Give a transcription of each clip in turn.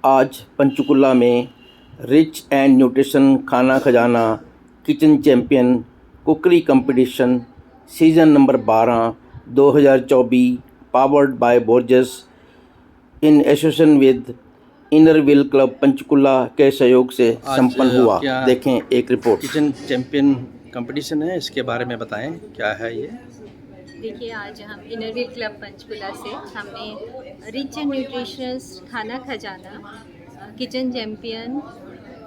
आज पंचकुला में rich and nutrition खाना खजाना kitchen champion cookery competition season number 12 2024 powered by Borges in association with inner wheel club Panchkula के सहयोग से संपन्न हुआ। देखें एक रिपोर्ट। किचन चैम्पियन कंपटीशन है, इसके बारे में बताएं क्या है ये। देखिए, आज हम इनर व्हील क्लब पंचकुला से हमने रिच एंड न्यूट्रिशियस खाना खजाना किचन चैम्पियन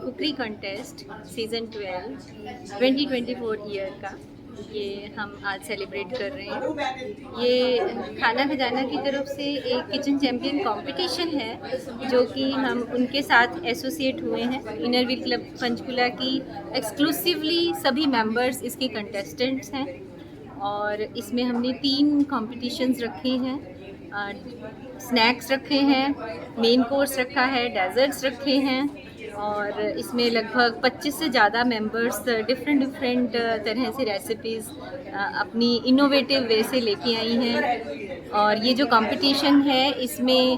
कुकरी कंटेस्ट सीज़न 12 2024 ईयर का ये हम आज सेलिब्रेट कर रहे हैं। ये खाना खजाना की तरफ से एक किचन चैम्पियन कंपटीशन है जो कि हम उनके साथ एसोसिएट हुए हैं। इनर व्हील क्लब पंचकुला की एक्सक्लूसिवली सभी मेंबर्स इसके कंटेस्टेंट्स हैं और इसमें हमने 3 कॉम्पिटिशन्स रखे हैं। स्नैक्स रखे हैं, मेन कोर्स रखा है, डेजर्ट्स रखे हैं और इसमें लगभग 25 से ज़्यादा मेंबर्स डिफरेंट तरह से रेसिपीज़ अपनी इनोवेटिव वे से लेके आई हैं। और ये जो कंपटीशन है इसमें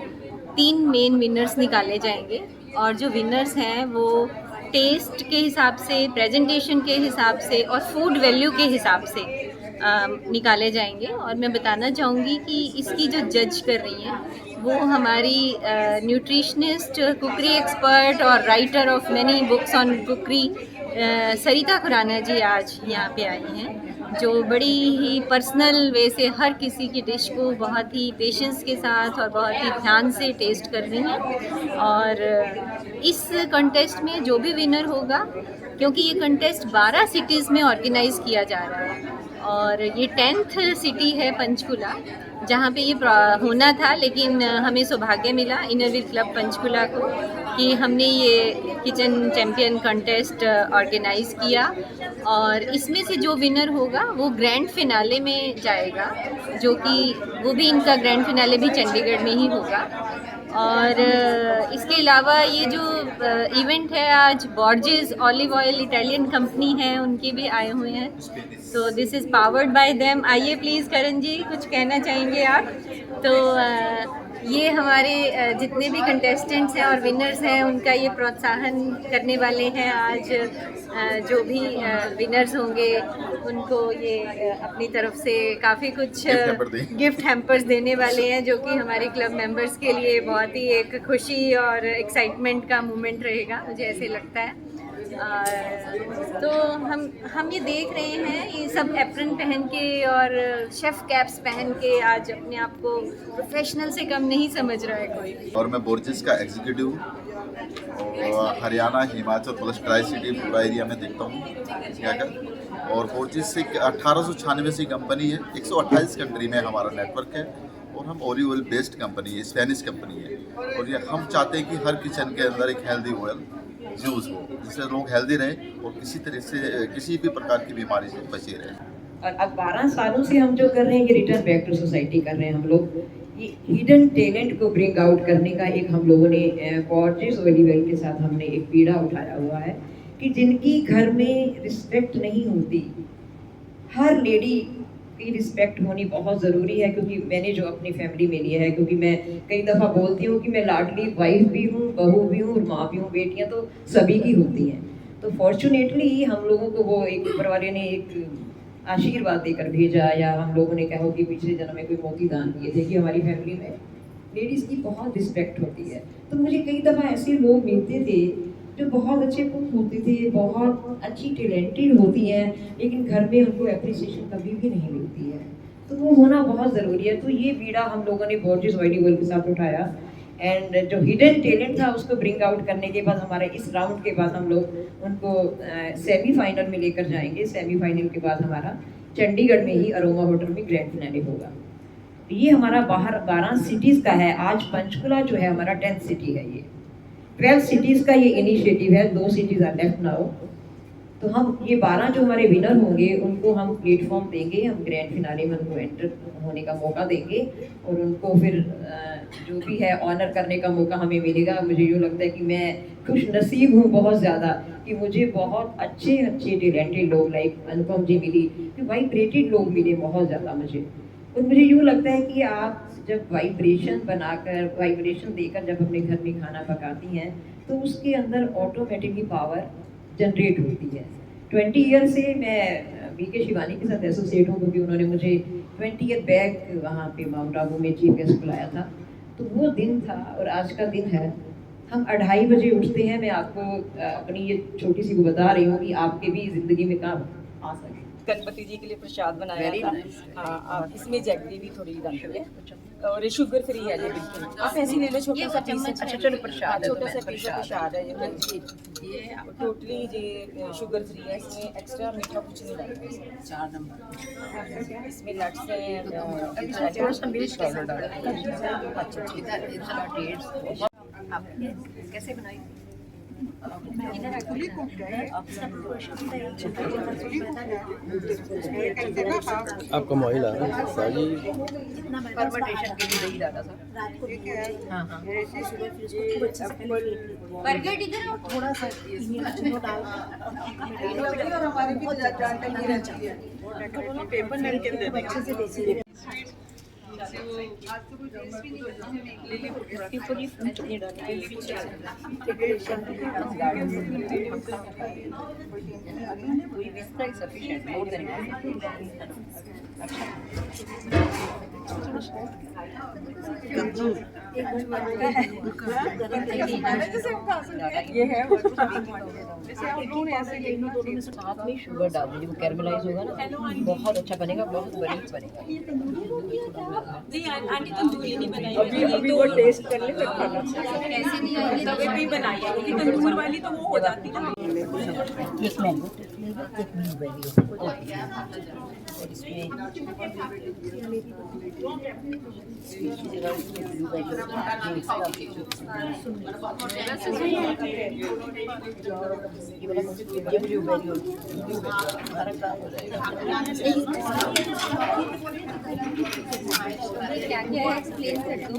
3 मेन विनर्स निकाले जाएंगे और जो विनर्स हैं वो टेस्ट के हिसाब से, प्रेजेंटेशन के हिसाब से और फूड वैल्यू के हिसाब से निकाले जाएंगे। और मैं बताना चाहूँगी कि इसकी जो जज कर रही हैं वो हमारी न्यूट्रिशनिस्ट, कुकरी एक्सपर्ट और writer of many books on cookery Sarita Khurana ji आज यहाँ पे आई हैं, जो बड़ी ही पर्सनल वे से हर किसी की डिश को बहुत ही पेशेंस के साथ और बहुत ही ध्यान से टेस्ट कर रही हैं। और इस कंटेस्ट में जो भी विनर होगा, क्योंकि ये कंटेस्ट 12 सिटीज़ में ऑर्गेनाइज़ किया जा रहा है और ये 10th सिटी है पंचकुला जहाँ पे ये होना था, लेकिन हमें सौभाग्य मिला इनर व्हील क्लब पंचकुला को कि हमने ये किचन चैम्पियन कंटेस्ट ऑर्गेनाइज़ किया और इसमें से जो विनर होगा वो ग्रैंड फिनाले में जाएगा, जो कि वो भी इनका ग्रैंड फिनाले भी चंडीगढ़ में ही होगा। और इसके अलावा ये जो इवेंट है आज bourgeois olive oil Italian company है, उनके भी आए हुए हैं, तो this is powered by them. आइए प्लीज़ करण जी, कुछ कहना चाहेंगे आप? तो ये हमारे जितने भी कंटेस्टेंट्स हैं और विनर्स हैं उनका ये प्रोत्साहन करने वाले हैं। आज जो भी विनर्स होंगे उनको ये अपनी तरफ से काफ़ी कुछ गिफ्ट हैम्पर्स देने वाले हैं, जो कि हमारे क्लब मेंबर्स के लिए बहुत ही एक खुशी और एक्साइटमेंट का मोमेंट रहेगा, मुझे ऐसे लगता है। तो हम ये देख रहे हैं, ये सब एप्रन पहन के और शेफ़ कैप्स पहन के आज अपने आप को प्रोफेशनल से कम नहीं समझ रहा है कोई। और मैं बोर्जेस का एग्जीक्यूटिव हूँ और Haryana, Himachal plus tri city पूरा एरिया में देखता हूँ क्या कर। और बोर्जेस से 1896 से कंपनी है, 128 कंट्री में हमारा नेटवर्क है और हम ऑलिव ऑयल बेस्ड कंपनी है, स्पेनिश कंपनी है। और ये हम चाहते हैं कि हर किचन के अंदर एक हेल्दी ऑयल यूज़ हो, जिससे लोग हेल्दी रहें और किसी तरह से किसी भी प्रकार की बीमारी से बचे रहें। और अब 12 सालों से हम जो कर रहे हैं, ये रिटर्न बैक टू सोसाइटी कर रहे हैं। हम लोग ये हिडन टैलेंट को ब्रिंग आउट करने का एक हम लोगों ने बॉर्जेस ऑलिव ऑयल के साथ हमने एक पीड़ा उठाया हुआ है कि जिनकी घर में रिस्पेक्ट नहीं होती, हर लेडी की रिस्पेक्ट होनी बहुत ज़रूरी है। क्योंकि मैंने जो अपनी फैमिली में लिया है, क्योंकि मैं कई दफ़ा बोलती हूँ कि मैं लाडली वाइफ भी हूँ, बहू भी हूँ और माँ भी हूँ। बेटियाँ तो सभी की होती हैं। तो फॉर्चुनेटली हम लोगों को वो एक ऊपर वाले ने एक आशीर्वाद देकर भेजा, या हम लोगों ने कहो कि पिछले जन्म में कोई मोती दान दिए थे, कि हमारी फैमिली में लेडीज़ की बहुत रिस्पेक्ट होती है। तो मुझे कई दफ़ा ऐसे लोग मिलते थे जो बहुत अच्छे कुक होते थे, बहुत अच्छी टैलेंटेड होती हैं, लेकिन घर में उनको एप्रिसिएशन कभी भी नहीं मिलती है। तो वो होना बहुत ज़रूरी है। तो ये बीड़ा हम लोगों ने बॉर्जेस ऑलिव ऑयल के साथ उठाया एंड जो हिडन टैलेंट था उसको ब्रिंग आउट करने के बाद हमारे इस राउंड के बाद हम लोग उनको सेमीफाइनल में लेकर जाएंगे। सेमीफाइनल के बाद हमारा चंडीगढ़ में ही अरोमा होटल में ग्रैंड फिनाले होगा। ये हमारा बाहर 12 सिटीज़ का है। आज पंचकुला जो है हमारा 10th सिटी है। ये 12 सिटीज़ का ये इनिशिएटिव है। 2 सिटीज़ आर लेफ्ट नाउ। तो हम ये 12 जो हमारे विनर होंगे उनको हम प्लेटफॉर्म देंगे, हम ग्रैंड फिनाले में उनको एंटर होने का मौका देंगे और उनको फिर जो भी है ऑनर करने का मौका हमें मिलेगा। मुझे यूँ लगता है कि मैं खुश नसीब हूँ बहुत ज़्यादा कि मुझे बहुत अच्छे टैलेंटेड लोग लाइक अनुपम जी मिली, कि वाइब्रेटेड लोग मिले बहुत ज़्यादा मुझे। और मुझे यूँ लगता है कि आप जब वाइब्रेशन बनाकर, वाइब्रेशन देकर जब अपने घर में खाना पकाती हैं तो उसके अंदर ऑटोमेटिकली पावर जनरेट होती है। 20 ईयर से मैं बी के शिवानी के साथ एसोसिएट हूँ, क्योंकि उन्होंने मुझे 20 ईयर बैक वहाँ पे माउंट आबू में चीफ गेस्ट बुलाया था। तो वो दिन था और आज का दिन है। हम 2:30 बजे उठते हैं। मैं आपको अपनी ये छोटी सी को बता रही हूँ कि आपके भी ज़िंदगी में काम आ सके। गणपति जी के लिए प्रसाद बनाया Very था। nice. हाँ, आप इसमें जैगरी भी थोड़ी डालते हैं और शुगर फ्री है ये बिल्कुल। आप ऐसे ही ले लो छोटा सा पीस। अच्छा चलो प्रसाद है, तो छोटा मैं सा पीस प्रसाद है ये टोटली ये शुगर फ्री है, इसमें एक्स्ट्रा मीठा कुछ नहीं डालते। 4 नंबर इसमें नट्स हैं। थोड़ा सा मिर्च पाउडर डाला। अच्छा कैसे बनाई? आपका मोबाइल आ रहा है साजी। फर्मेंटेशन के लिए दही डाला था। हाँ हाँ। बर्गर इधर थोड़ा सा चीनी डाल पेपर लड़के अच्छे से बेचिए। ये है साथ में शुगर डाल दीजिए, वो कैरमलाइज होगा ना, बहुत अच्छा बनेगा, बहुत बरीक बनेगा। तंदूरी नहीं बनाई अभी वो टेस्ट कर ले फिर खाना। ऐसे नहीं आएगी तवे पे ही बनाई है क्योंकि तंदूर वाली तो वो हो जाती है ना। एक मैंगो एक ब्लूबेरी और इसमें क्या क्या है एक्सप्लेन कर दो।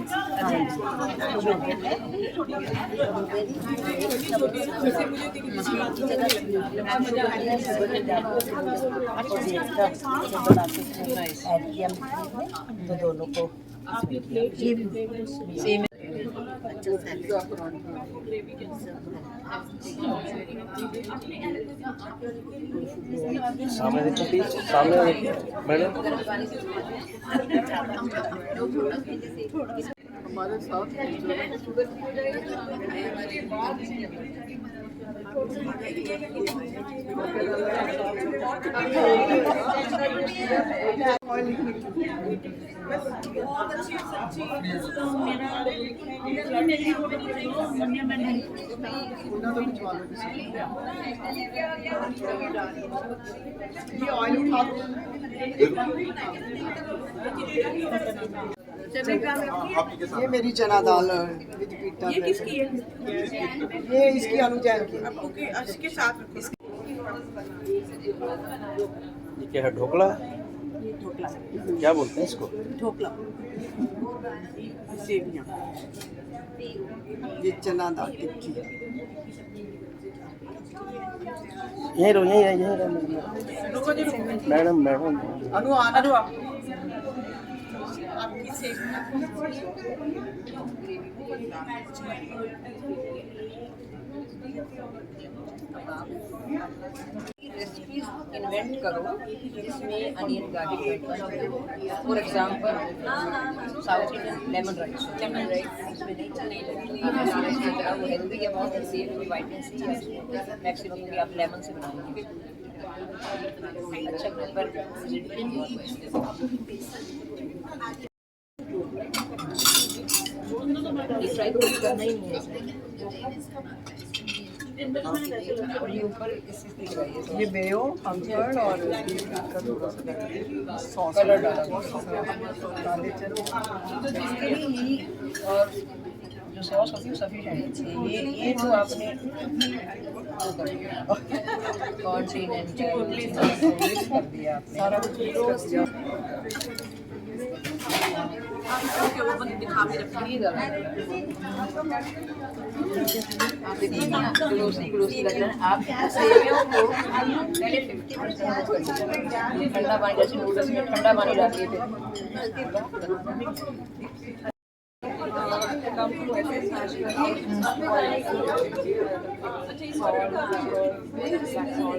तो दोनों को सेम सामने देखो प्लीज, सामने देखो मैडम। हमारे साथ ये ऑयल उठा दो। ये मेरी चना दाल विद पीटा। ये किसकी है? ये इसकी अनुजैन की। ओके, इसके साथ ये क्या है, ढोकला? ढोकला। क्या बोलते हैं इसको? ढोकला सेवियां। ये चना दाल टिक्की। यहीं रहो, यहीं रहो मैडम। मैडम अनु आपकी सेवियां रेसिपीज इन्वेंट करो जिसमें अनियन गार्लिक ऐड करो। For example south Indian lemon rice इसमें नहीं चलेगा, वो हेल्दी है, बहुत हेल्दी है, कोई वाइटनेस नहीं है। मैक्सिमम भी आप लेमन से बनाएंगे अच्छा पर फ्राई तो कुछ करना ही नहीं है। और ये ऊपर इसी से लगाइए। ये मेयो हंसर्ड और सॉस कलर डाला काले चने। इसके लिए ही और जो सॉस होती है वो सफिशिएंट है। ये जो आपने कॉन्टिनेंटल मिक्स कर दिया आपने सारा कुछ ओके वो बंद दिखा भी रखी है आप देखिए ना ग्लोसी ग्लोसी लग रहा है आप सेवियों को पहले 50% ठंडा पानी जैसे नूडल्स में ठंडा पानी डालिए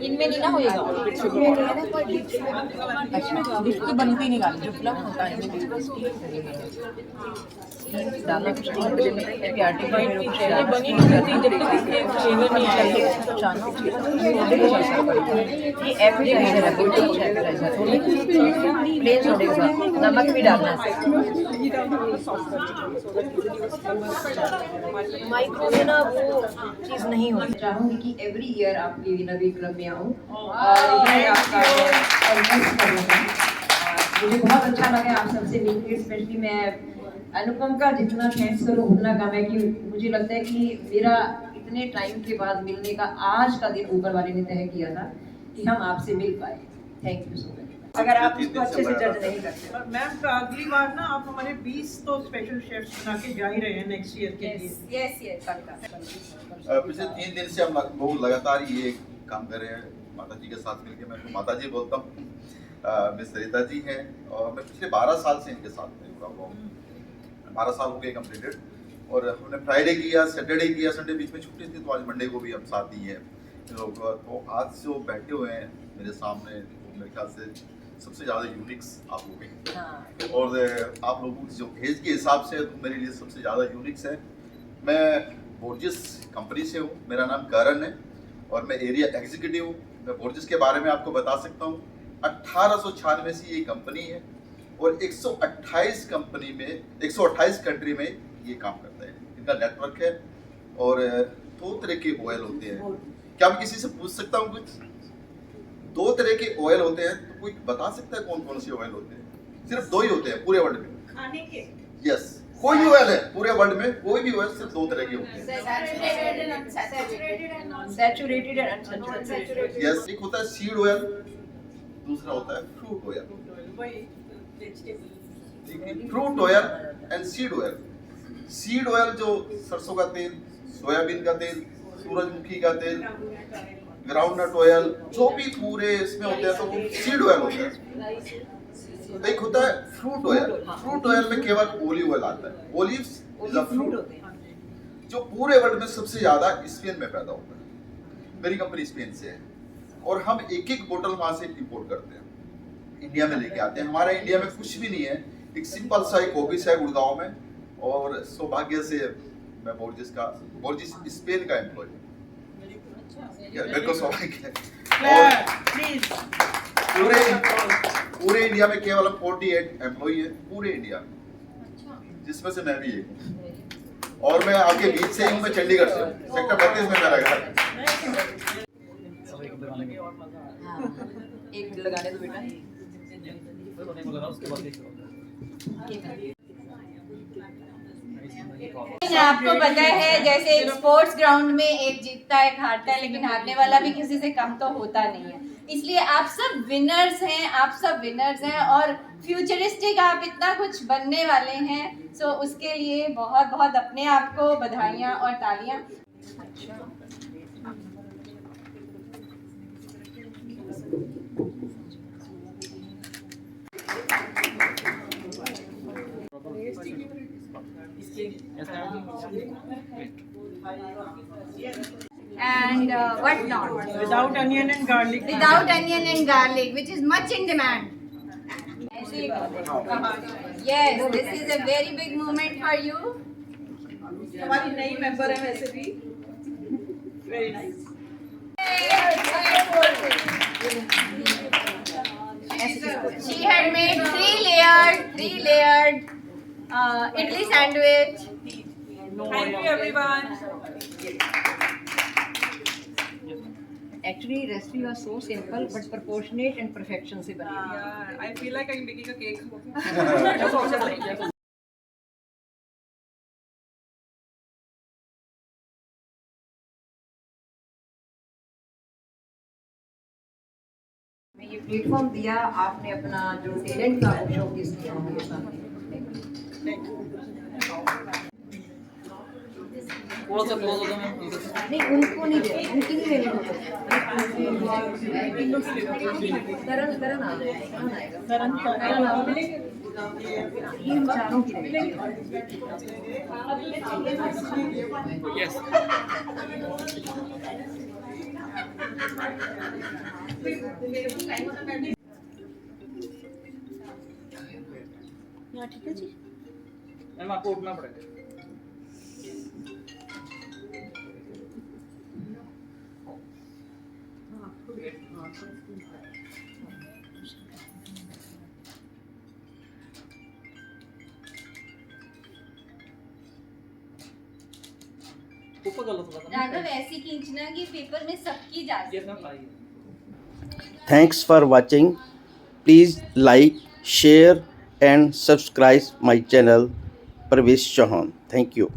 इनमें नहीं ना होएगा अच्छा डिस्क बनती नहीं गाली जो फिल्म होता है डालना कुछ नहीं ये बनी नहीं जब तक इसके फ्लेवर नहीं आएगा ये एपेटाइजर है बहुत अच्छा एपेटाइजर प्लेन सोडे के साथ नमक भी डालना है माइक्रो में ना वो चीज़ नहीं होती चाहूंगी कि एवरी ईयर आपके विनर क्लब में आऊँ और ये आपका ऑर्गेनाइज करूँगा। मुझे बहुत अच्छा लगा आप सबसे मिलकर, स्पेशली मैं अनुपम का जितना थैंक्स करूँ उतना कम है कि मुझे लगता है कि मेरा इतने टाइम के बाद मिलने का आज का दिन ऊपर वाले ने तय किया था कि हम आपसे मिल पाए। Thank you so much. अगर आप इसको अच्छे से जज नहीं करते। मैम अगली बार ना आप हमारे 20 तो स्पेशल शेफ्स बना के जा ही रहे हैं नेक्स्ट ईयर के लिए। यस पिछले 3 दिन से हम लोग लगातार ये काम कर रहे हैं माता जी के साथ मिलकर। मैं माता जी बोलता हूँ, मिस सरिता जी हैं और मैं पिछले 12 साल से इनके साथ में जुड़ा हुआ हूँ। 12 साल हो गए कम्प्लीटेड और हमने फ्राइडे किया, सैटरडे किया, संडे बीच में छुट्टी थी तो आज मंडे को भी हम साथ ही हैं लोग। तो आज जो बैठे हुए हैं मेरे सामने तो मेरे ख्याल से सबसे ज़्यादा यूनिक्स आप लोग हैं और आप लोगों की जो एज के हिसाब से तो मेरे लिए सबसे ज़्यादा यूनिक्स है। मैं बोर्जिस कंपनी से हूँ, मेरा नाम करण है और मैं एरिया एग्जीक्यूटिव हूँ। मैं बोर्जिस के बारे में आपको बता सकता हूँ। 1896 से ये कंपनी है और 128 कंपनी में 128 कंट्री में ये काम करता है। इनका नेटवर्क है और 2 तरह के ऑयल होते हैं। क्या मैं किसी से पूछ सकता हूँ कुछ? 2 तरह के ऑयल होते हैं तो कोई बता सकता है कौन कौन से ऑयल होते हैं? सिर्फ 2 ही होते हैं पूरे वर्ल्ड में खाने के। यस, कोई भी ऑयल है पूरे वर्ल्ड में, कोई भी ऑयल सिर्फ 2 तरह के होते हैं। Saturated and unsaturated. यस, एक होता है सीड ऑयल, दूसरा होता है fruit oil. Fruit oil and seed oil. Seed oil जो सरसों का तेल, सोयाबीन का तेल, सूरजमुखी का तेल, ग्राउंडनट ऑयल, जो भी पूरे इसमें होते हैं तो वो सीड ऑयल होता है। एक होता है फ्रूट ऑयल। फ्रूट ऑयल में केवल ओलिव ऑयल आता है। ओलिव्स इज अ फ्रूट जो पूरे वर्ल्ड में सबसे ज्यादा स्पेन में पैदा होता है। मेरी कंपनी स्पेन से है और हम एक बोतल वहां से इंपोर्ट करते हैं, इंडिया में लेके आते हैं। हमारे इंडिया में कुछ भी नहीं है, एक सिंपल सा एक ऑफिस है गुड़गांव में और सौभाग्य से मैं बोर्जिस स्पेन का एम्प्लॉय हूँ। मेरे को सौभाग्य है और पूरे इंडिया में केवल 48 एम्प्लॉय है पूरे इंडिया में, जिसमें से मैं भी एक हूँ और मैं आपके बीच से ही हूँ। मैं चंडीगढ़ से हूँ, सेक्टर 32 में मेरा घर है। एक मिनट लगाने दो बेटा। आपको पता है जैसे स्पोर्ट्स ग्राउंड में एक जीतता है, एक हारता है, लेकिन हारने वाला भी किसी से कम तो होता नहीं है। इसलिए आप सब विनर्स हैं, आप सब विनर्स हैं और फ्यूचरिस्टिक आप इतना कुछ बनने वाले हैं। सो उसके लिए बहुत बहुत अपने आप को बधाइयाँ और तालियाँ। And what not? Without onion and garlic. Without onion and garlic, which is much in demand. Yes, this is a very big moment for you. हमारी नई मेंबर है वैसे भी। Very nice. She had made three layered idli sandwich. Thank you everyone. Actually, recipe was so simple but proportionate and perfection से बनी। Yeah, I feel like I'm making a cake. ये platform दिया आपने, अपना जो टैलेंट का वो showcase किया हमारे सामने। थोड़ा सा क्लोज हो जाओ मैम। नहीं उनको नहीं देना, उनकी नहीं देनी फोटो। करण करण आएगा, करण ये हम चारों की रहेगी। यस यहाँ ठीक है जी। मैम आपको उठना पड़ेगा। ऊपर कर लो थोड़ा सा। राघव ऐसी खींचना कि पेपर में सबकी जा यस मैम आइए। Thanks for watching. Please like, share and subscribe my channel Parvesh Chauhan. Thank you.